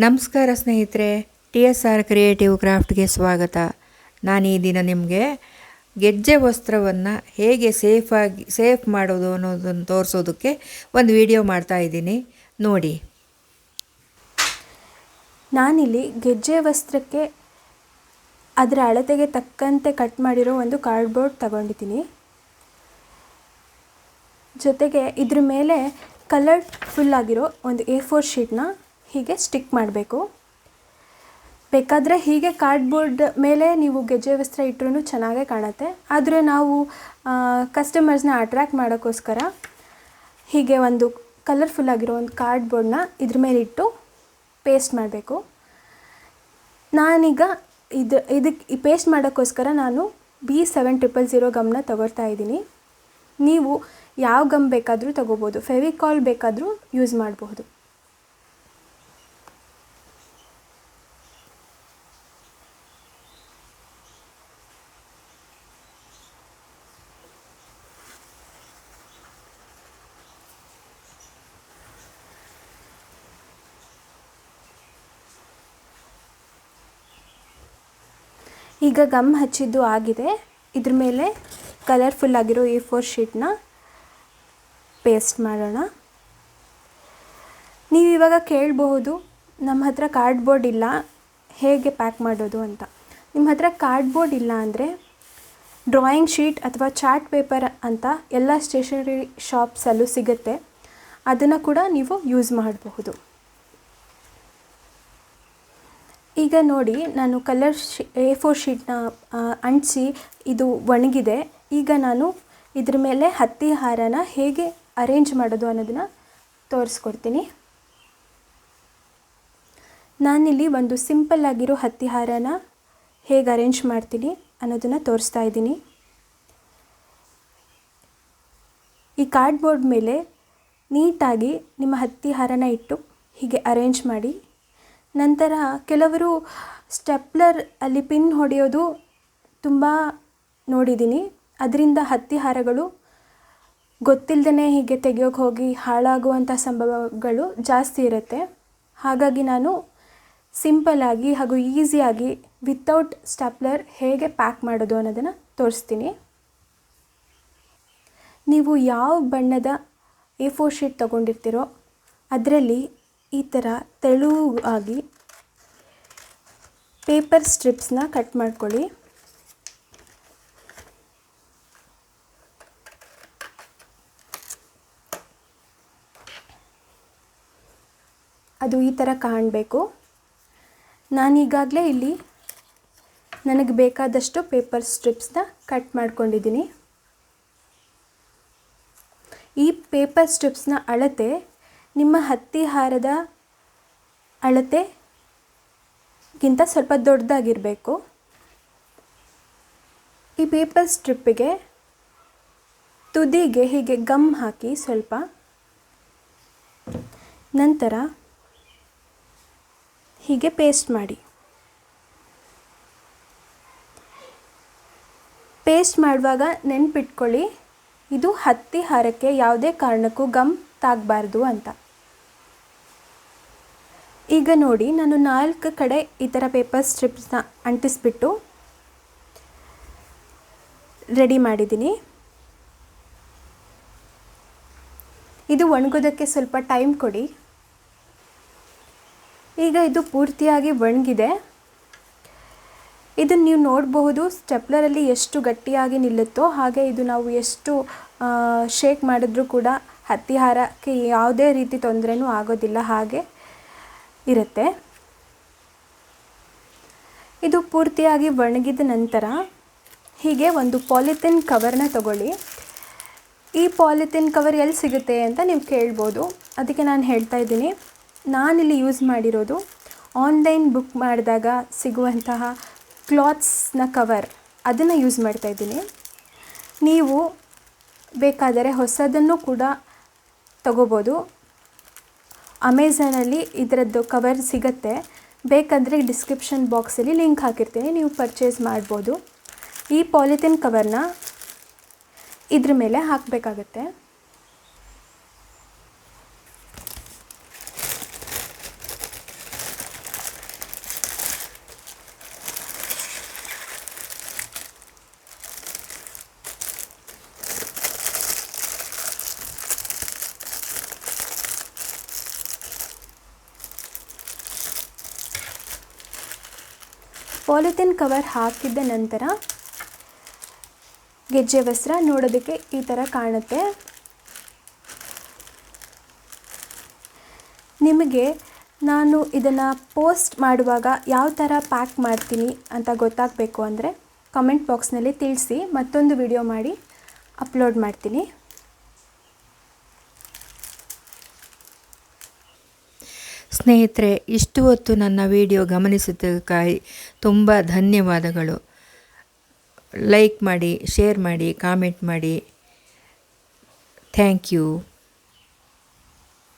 ನಮಸ್ಕಾರ ಸ್ನೇಹಿತರೆ, TSR creative ಕ್ರಾಫ್ಟ್ಗೆ ಸ್ವಾಗತ. ನಾನು ಈ ದಿನ ನಿಮಗೆ ಗೆಜ್ಜೆ ವಸ್ತ್ರವನ್ನು ಹೇಗೆ ಸೇಫ್ ಮಾಡೋದು ಅನ್ನೋದನ್ನು ತೋರಿಸೋದಕ್ಕೆ ಒಂದು ವಿಡಿಯೋ ಮಾಡ್ತಾ ಇದ್ದೀನಿ, ನೋಡಿ. ನಾನಿಲ್ಲಿ ಗೆಜ್ಜೆ ವಸ್ತ್ರಕ್ಕೆ ಅದರ ಅಳತೆಗೆ ತಕ್ಕಂತೆ ಕಟ್ ಮಾಡಿರೋ ಒಂದು ಕಾರ್ಡ್ಬೋರ್ಡ್ ತಗೊಂಡಿದ್ದೀನಿ. ಜೊತೆಗೆ ಇದ್ರ ಮೇಲೆ ಕಲರ್ಫುಲ್ ಆಗಿರೋ ಒಂದು A4 ಶೀಟ್ನ ಹೀಗೆ ಸ್ಟಿಕ್ ಮಾಡಬೇಕು. ಬೇಕಾದರೆ ಹೀಗೆ ಕಾರ್ಡ್ಬೋರ್ಡ್ ಮೇಲೆ ನೀವು ಗೆಜ್ಜೆ ವಸ್ತ್ರ ಇಟ್ಟರೂ ಚೆನ್ನಾಗೇ ಕಾಣುತ್ತೆ. ಆದರೆ ನಾವು ಕಸ್ಟಮರ್ಸ್ನ ಅಟ್ರ್ಯಾಕ್ಟ್ ಮಾಡೋಕ್ಕೋಸ್ಕರ ಹೀಗೆ ಒಂದು ಕಲರ್ಫುಲ್ ಆಗಿರೋ ಒಂದು ಕಾರ್ಡ್ಬೋರ್ಡ್ನ ಇದ್ರ ಮೇಲೆ ಇಟ್ಟು ಪೇಸ್ಟ್ ಮಾಡಬೇಕು. ನಾನೀಗ ಇದಕ್ಕೆ ಪೇಸ್ಟ್ ಮಾಡೋಕ್ಕೋಸ್ಕರ ನಾನು B7000 ಗಮ್ನ ತಗೊಳ್ತಾ ಇದ್ದೀನಿ. ನೀವು ಯಾವ ಗಮ್ ಬೇಕಾದರೂ ತಗೋಬೋದು, ಫೆವಿಕಾಲ್ ಬೇಕಾದರೂ ಯೂಸ್ ಮಾಡಬಹುದು. ಈಗ ಗಮ್ ಹಚ್ಚಿದ್ದು ಆಗಿದೆ. ಇದ್ರ ಮೇಲೆ ಕಲರ್ಫುಲ್ ಆಗಿರೋ A4 ಶೀಟ್ನ ಪೇಸ್ಟ್ ಮಾಡೋಣ. ನೀವು ಇವಾಗ ಕೇಳಬಹುದು, ನಮ್ಮ ಹತ್ರ ಕಾರ್ಡ್ಬೋರ್ಡ್ ಇಲ್ಲ, ಹೇಗೆ ಪ್ಯಾಕ್ ಮಾಡೋದು ಅಂತ. ನಿಮ್ಮ ಹತ್ರ ಕಾರ್ಡ್ಬೋರ್ಡ್ ಇಲ್ಲ ಅಂದರೆ ಡ್ರಾಯಿಂಗ್ ಶೀಟ್ ಅಥವಾ ಚಾರ್ಟ್ ಪೇಪರ್ ಅಂತ ಎಲ್ಲ ಸ್ಟೇಷನರಿ ಶಾಪ್ಸಲ್ಲೂ ಸಿಗುತ್ತೆ, ಅದನ್ನು ಕೂಡ ನೀವು ಯೂಸ್ ಮಾಡಬಹುದು. ಈಗ ನೋಡಿ, ನಾನು A4 ಶೀಟ್ನ ಅಂಟಿಸಿ ಇದು ಒಣಗಿದೆ. ಈಗ ನಾನು ಇದ್ರ ಮೇಲೆ ಹತ್ತಿ ಹಾರನ ಹೇಗೆ ಅರೇಂಜ್ ಮಾಡೋದು ಅನ್ನೋದನ್ನು ತೋರಿಸ್ಕೊಡ್ತೀನಿ. ನಾನಿಲ್ಲಿ ಒಂದು ಸಿಂಪಲ್ ಆಗಿರೋ ಹತ್ತಿ ಹಾರನ ಹೇಗೆ ಅರೇಂಜ್ ಮಾಡ್ತೀನಿ ಅನ್ನೋದನ್ನು ತೋರಿಸ್ತಾ ಇದ್ದೀನಿ. ಈ ಕಾರ್ಡ್ಬೋರ್ಡ್ ಮೇಲೆ ನೀಟಾಗಿ ನಿಮ್ಮ ಹತ್ತಿ ಹಾರನ ಇಟ್ಟು ಹೀಗೆ ಅರೇಂಜ್ ಮಾಡಿ. ನಂತರ ಕೆಲವರು ಸ್ಟೆಪ್ಲರ್ ಅಲ್ಲಿ ಪಿನ್ ಹೊಡೆಯೋದು ತುಂಬ ನೋಡಿದ್ದೀನಿ. ಅದರಿಂದ ಹತ್ತಿ ಹಾರಗಳು ಗೊತ್ತಿಲ್ಲದೇ ಹೀಗೆ ತೆಗೆಯೋಕೆ ಹೋಗಿ ಹಾಳಾಗುವಂಥ ಸಂಭವಗಳು ಜಾಸ್ತಿ ಇರುತ್ತೆ. ಹಾಗಾಗಿ ನಾನು ಸಿಂಪಲ್ಲಾಗಿ ಹಾಗೂ ಈಸಿಯಾಗಿ ವಿತೌಟ್ ಸ್ಟೆಪ್ಲರ್ ಹೇಗೆ ಪ್ಯಾಕ್ ಮಾಡೋದು ಅನ್ನೋದನ್ನು ತೋರಿಸ್ತೀನಿ. ನೀವು ಯಾವ ಬಣ್ಣದ A4 ಶೀಟ್ ತೊಗೊಂಡಿರ್ತೀರೋ ಅದರಲ್ಲಿ ಈ ಥರ ತೆಳುವಾಗಿ ಪೇಪರ್ ಸ್ಟ್ರಿಪ್ಸ್ನ ಕಟ್ ಮಾಡ್ಕೊಳ್ಳಿ. ಅದು ಈ ಥರ ಕಾಣಬೇಕು. ನಾನೀಗಾಗಲೇ ಇಲ್ಲಿ ನನಗೆ ಬೇಕಾದಷ್ಟು ಪೇಪರ್ ಸ್ಟ್ರಿಪ್ಸ್ನ ಕಟ್ ಮಾಡ್ಕೊಂಡಿದ್ದೀನಿ. ಈ ಪೇಪರ್ ಸ್ಟ್ರಿಪ್ಸ್ನ ಅಳತೆ ನಿಮ್ಮ ಹತ್ತಿ ಹಾರದ ಅಳತೆಗಿಂತ ಸ್ವಲ್ಪ ದೊಡ್ಡದಾಗಿರಬೇಕು. ಈ ಪೇಪರ್ ಸ್ಟ್ರಿಪ್ಪಿಗೆ ತುದಿಗೆ ಹೀಗೆ ಗಮ್ ಹಾಕಿ ಸ್ವಲ್ಪ, ನಂತರ ಹೀಗೆ ಪೇಸ್ಟ್ ಮಾಡಿ. ಪೇಸ್ಟ್ ಮಾಡುವಾಗ ನೆನಪಿಟ್ಕೊಳ್ಳಿ, ಇದು ಹತ್ತಿ ಹಾರಕ್ಕೆ ಯಾವುದೇ ಕಾರಣಕ್ಕೂ ಗಮ್ ತಾಗಬಾರ್ದು ಅಂತ. ಈಗ ನೋಡಿ, ನಾನು 4 ಕಡೆ ಈ ಥರ ಪೇಪರ್ ಸ್ಟ್ರಿಪ್ಸ್ನ ಅಂಟಿಸ್ಬಿಟ್ಟು ರೆಡಿ ಮಾಡಿದ್ದೀನಿ. ಇದು ಒಣಗೋದಕ್ಕೆ ಸ್ವಲ್ಪ ಟೈಮ್ ಕೊಡಿ. ಈಗ ಇದು ಪೂರ್ತಿಯಾಗಿ ಒಣಗಿದೆ. ಇದನ್ನು ನೀವು ನೋಡಬಹುದು, ಸ್ಟೆಪ್ಲರಲ್ಲಿ ಎಷ್ಟು ಗಟ್ಟಿಯಾಗಿ ನಿಲ್ಲುತ್ತೋ ಹಾಗೆ ಇದು ನಾವು ಎಷ್ಟು ಶೇಕ್ ಮಾಡಿದ್ರೂ ಕೂಡ ಹತ್ತಿ ಹಾರಕ್ಕೆ ಯಾವುದೇ ರೀತಿ ತೊಂದರೆನೂ ಆಗೋದಿಲ್ಲ, ಹಾಗೆ ಇರುತ್ತೆ. ಇದು ಪೂರ್ತಿಯಾಗಿ ಒಣಗಿದ ನಂತರ ಹೀಗೆ ಒಂದು ಪಾಲಿಥಿನ್ ಕವರ್ನ ತಗೊಳ್ಳಿ. ಈ ಪಾಲಿಥಿನ್ ಕವರ್ ಎಲ್ಲಿ ಸಿಗುತ್ತೆ ಅಂತ ನೀವು ಕೇಳ್ಬೋದು, ಅದಕ್ಕೆ ನಾನು ಹೇಳ್ತಾ ಇದ್ದೀನಿ. ನಾನಿಲ್ಲಿ ಯೂಸ್ ಮಾಡಿರೋದು ಆನ್ಲೈನ್ ಬುಕ್ ಮಾಡಿದಾಗ ಸಿಗುವಂತಹ ಕ್ಲಾತ್ಸ್ನ ಕವರ್, ಅದನ್ನು ಯೂಸ್ ಮಾಡ್ತಾಯಿದ್ದೀನಿ. ನೀವು ಬೇಕಾದರೆ ಹೊಸದನ್ನು ಕೂಡ ತಗೋಬೋದು. ಅಮೆಝಾನಲ್ಲಿ ಇದರದ್ದು ಕವರ್ ಸಿಗುತ್ತೆ, ಬೇಕಂದರೆ ಡಿಸ್ಕ್ರಿಪ್ಷನ್ ಬಾಕ್ಸಲ್ಲಿ ಲಿಂಕ್ ಹಾಕಿರ್ತೀನಿ, ನೀವು ಪರ್ಚೇಸ್ ಮಾಡ್ಬೋದು. ಈ ಪಾಲಿಥಿನ್ ಕವರ್ನ ಇದ್ರ ಮೇಲೆ ಹಾಕಬೇಕಾಗತ್ತೆ. ಪಾಲಿಥಿನ್ ಕವರ್ ಹಾಕಿದ ನಂತರ ಗೆಜ್ಜೆ ವಸ್ತ್ರ ನೋಡೋದಕ್ಕೆ ಈ ಥರ ಕಾಣುತ್ತೆ. ನಿಮಗೆ ನಾನು ಇದನ್ನು ಪೋಸ್ಟ್ ಮಾಡುವಾಗ ಯಾವ ಥರ ಪ್ಯಾಕ್ ಮಾಡ್ತೀನಿ ಅಂತ ಗೊತ್ತಾಗಬೇಕು ಅಂದರೆ ಕಮೆಂಟ್ ಬಾಕ್ಸ್ನಲ್ಲಿ ತಿಳಿಸಿ, ಮತ್ತೊಂದು ವಿಡಿಯೋ ಮಾಡಿ ಅಪ್ಲೋಡ್ ಮಾಡ್ತೀನಿ. ಸ್ನೇಹಿತರೆ, ಇಷ್ಟು ಹೊತ್ತು ನನ್ನ ವಿಡಿಯೋ ಗಮನಿಸಿದ್ದಕ್ಕಾಗಿ ತುಂಬ ಧನ್ಯವಾದಗಳು. ಲೈಕ್ ಮಾಡಿ, ಶೇರ್ ಮಾಡಿ, ಕಾಮೆಂಟ್ ಮಾಡಿ. Thank you.